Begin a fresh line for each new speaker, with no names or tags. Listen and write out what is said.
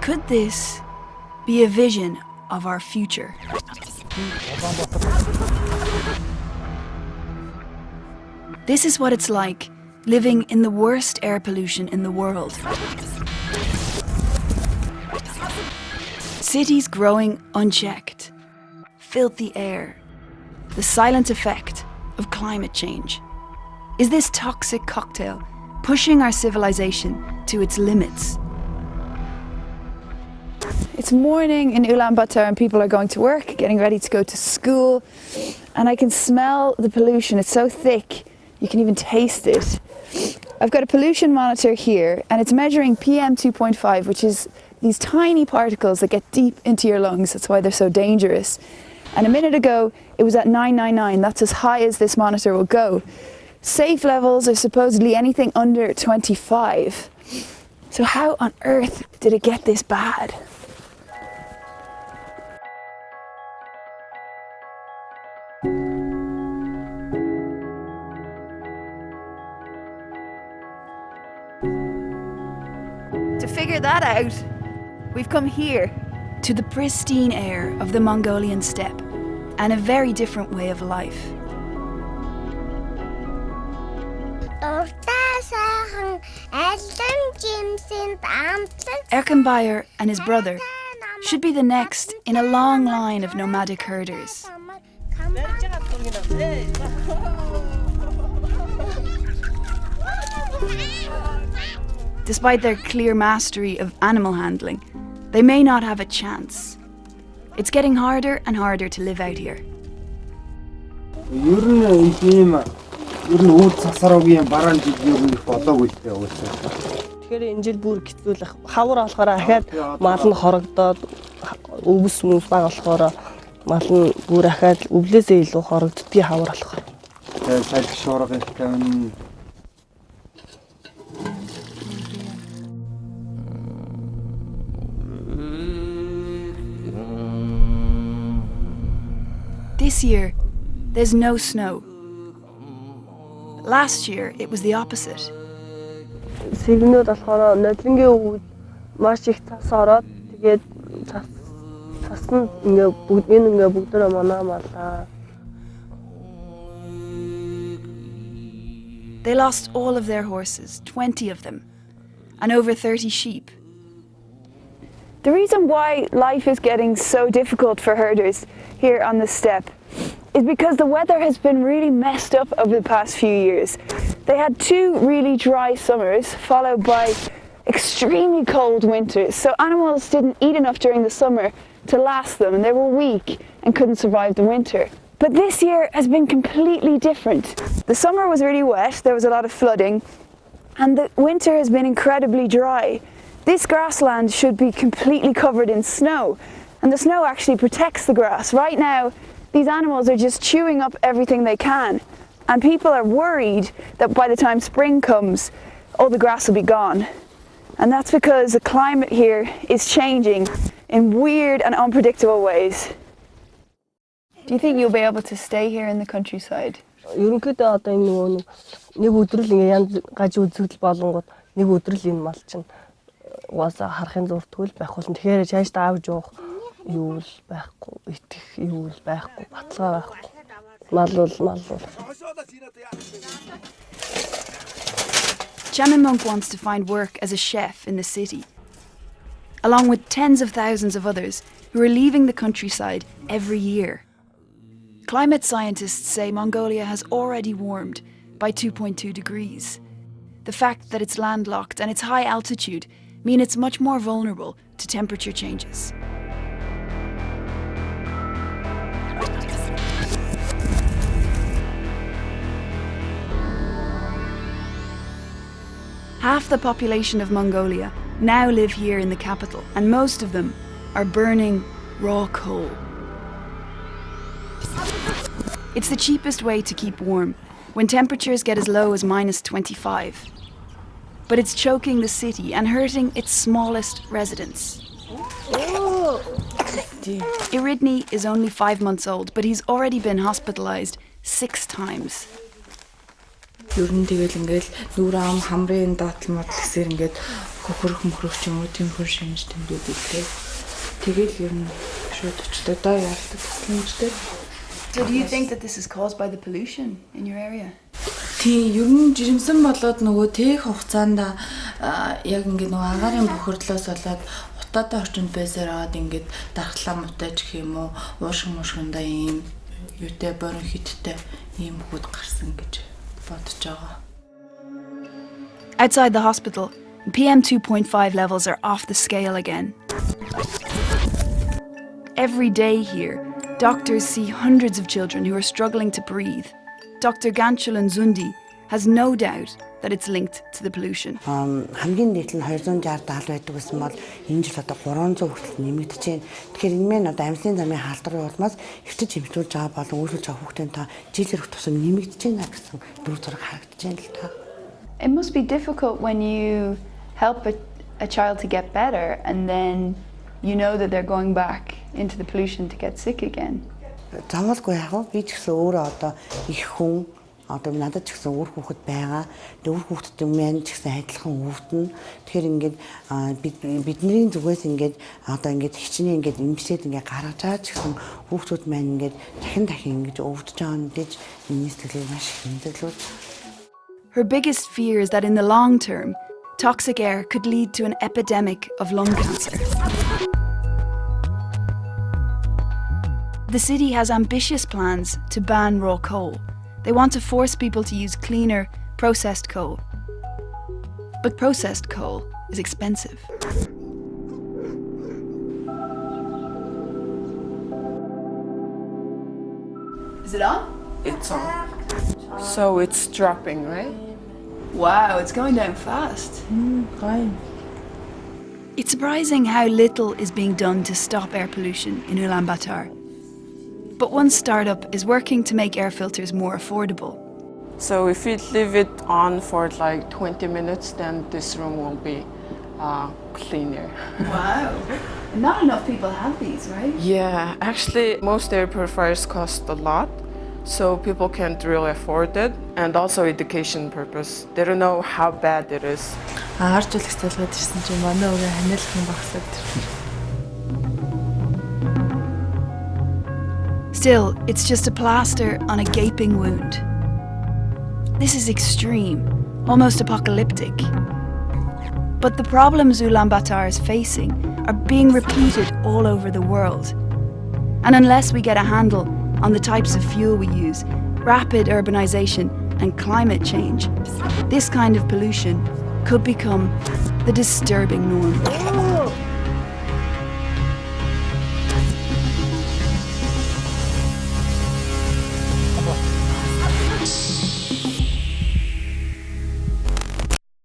Could this be a vision of our future? This is what it's like living in the worst air pollution in the world. Cities growing unchecked, filthy air, the silent effect of climate change. Is this toxic cocktail pushing our civilization to its limits?
It's morning in Ulaanbaatar and people are going to work, getting ready to go to school, and I can smell the pollution. It's so thick, you can even taste it. I've got a pollution monitor here and it's measuring PM 2.5, which is these tiny particles that get deep into your lungs. That's why they're so dangerous. And a minute ago, it was at 999. That's as high as this monitor will go. Safe levels are supposedly anything under 25. So how on earth did it get this bad? To figure that out, we've come here
to the pristine air of the Mongolian steppe and a very different way of life. Erkenbayer and his brother should be the next in a long line of nomadic herders. Despite their clear mastery of animal handling, they may not have a chance. It's getting harder and harder to live out here.
Тэгэхээр энэ жил бүр хэцүүлэх хавар болохоор ахаад мал нь хорогдоод өвс мөс баг болохоор мал нь бүр ахаад өвлөөсөө илүү хорогддгийг хавар болохоор.
Сайн шуурга ихтэй.
This year, there's no snow. Last year, it was the opposite.
Сэгнүүд болохоор нодлонгийн өвд маш их цас ороод тэгээд цас нь ингээ бүгдөө манаа малаа.
They lost all of their horses, 20 of them, and over 30 sheep.
The reason why life is getting so difficult for herders here on the steppe is because the weather has been really messed up over the past few years. They had 2 really dry summers followed by extremely cold winters, so animals didn't eat enough during the summer to last them and they were weak and couldn't survive the winter. But this year has been completely different. The summer was really wet, there was a lot of flooding, and the winter has been incredibly dry. This grassland should be completely covered in snow, and the snow actually protects the grass. Right now, these animals are just chewing up everything they can, and people are worried that by the time spring comes, all the grass will be gone. And that's because the climate here is changing in weird and unpredictable ways. Do you think you'll be able to stay here in the countryside?
Ерөнхийдөө одоо энэ нэг өдрөл ингээ янз гаж үзэгдэл болонгууд нэг өдрөл энэ мал чинь угаасаа харахын зуртгүй л байх болно. Тэгэхээр чааш таавж явах аюул байхгүй, итгэх аюул байхгүй, баталгаа байхгүй. Мал.
Chamimunk wants to find work as a chef in the city, along with tens of thousands of others who are leaving the countryside every year. Climate scientists say Mongolia has already warmed by 2.2 degrees. The fact that it's landlocked and its high altitude mean it's much more vulnerable to temperature changes. Half the population of Mongolia now live here in the capital, and most of them are burning raw coal. It's the cheapest way to keep warm when temperatures get as low as -25. But it's choking the city and hurting its smallest residents. Iridni is only 5 months old, but he's already been hospitalized 6 times.
Ер нь тэгэл ингээл нүрэ ам хамрын доотлол модлгсээр ингээд хөрөх мөхрөх юм уу тиймхэр шинж тэмдгүүд илээ. Тэгэл ер нь шууд өчтөө доо яалдаг төсөлмжтэй.
So do you think that this is caused by the pollution in your area?
Тийм ер нь жирэмсэн болоод нөгөө тээх хугацаанд яг ингээд нөгөө агаарын бохирдлоос болоод утаатай орчинд байсаар аваад ингээд дархлаа мутаж гэх юм уу уушиг мушгиндаа ийм юутай борон хиттэй ийм хүүд гарсан гэж бодож байгаа.
Outside the hospital, PM 2.5 levels are off the scale again. Every day here, doctors see hundreds of children who are struggling to breathe. Dr. Ganchulan Zundi has no doubt that it's linked to the pollution.
Хамгийн дээд нь 260-70 байдаг гэсэн бол энэ жил одоо 300 хүртэл нэмэгдэж байна. Тэгэхээр энэ мэн одоо амьсгалын замын халдварын улмаас эртэж хэмжүүлж байгаа болон үйлчлүүлж байгаа хүүхдийн тоо жил ирэх тусам нэмэгдэж байна гэсэн дүр зураг харагдаж байна л та.
It must be difficult when you help a child to get better and then you know that they're going back into the pollution to get sick again.
Заавалгүй яг би ч гэсэн өөрөө одоо их хүн одоо надад ч гэсэн өөр хүүхэд байгаа. Өөр хүүхэдтэй мэн ч гэсэн адилхан өвдөн. Тэгэхээр ингээд бидний зүгээс ингээд одоо ингээд хичнээн ингээд имжлээд ингээд гаргаж байгаа ч гэсэн хүүхдүүд маань ингээд дахин ингэж өвдөж байгаа нь гэж миний сэтгэлийг маш их хэмдэглэж.
Her biggest fear is that in the long term, toxic air could lead to an epidemic of lung cancer. The city has ambitious plans to ban raw coal. They want to force people to use cleaner, processed coal. But processed coal is expensive. Is it on?
It's on. So it's dropping, right?
Wow, it's going down fast.
Fine.
It's surprising how little is being done to stop air pollution in Ulaanbaatar. But one startup is working to make air filters more affordable.
So if we leave it on for like 20 minutes, then this room will be cleaner.
Wow. Not enough people have these, right?
Yeah, actually most air purifiers cost a lot, so people can't really afford it, and also education purpose. They don't know how bad it is.
Арж үлэх залгаад ирсэн чинь манай өвөө ханиалхан багсаад.
Still, it's just a plaster on a gaping wound. This is extreme, almost apocalyptic. But the problems Ulaanbaatar is facing are being repeated all over the world. And unless we get a handle on the types of fuel we use, rapid urbanisation and climate change, this kind of pollution could become the disturbing norm.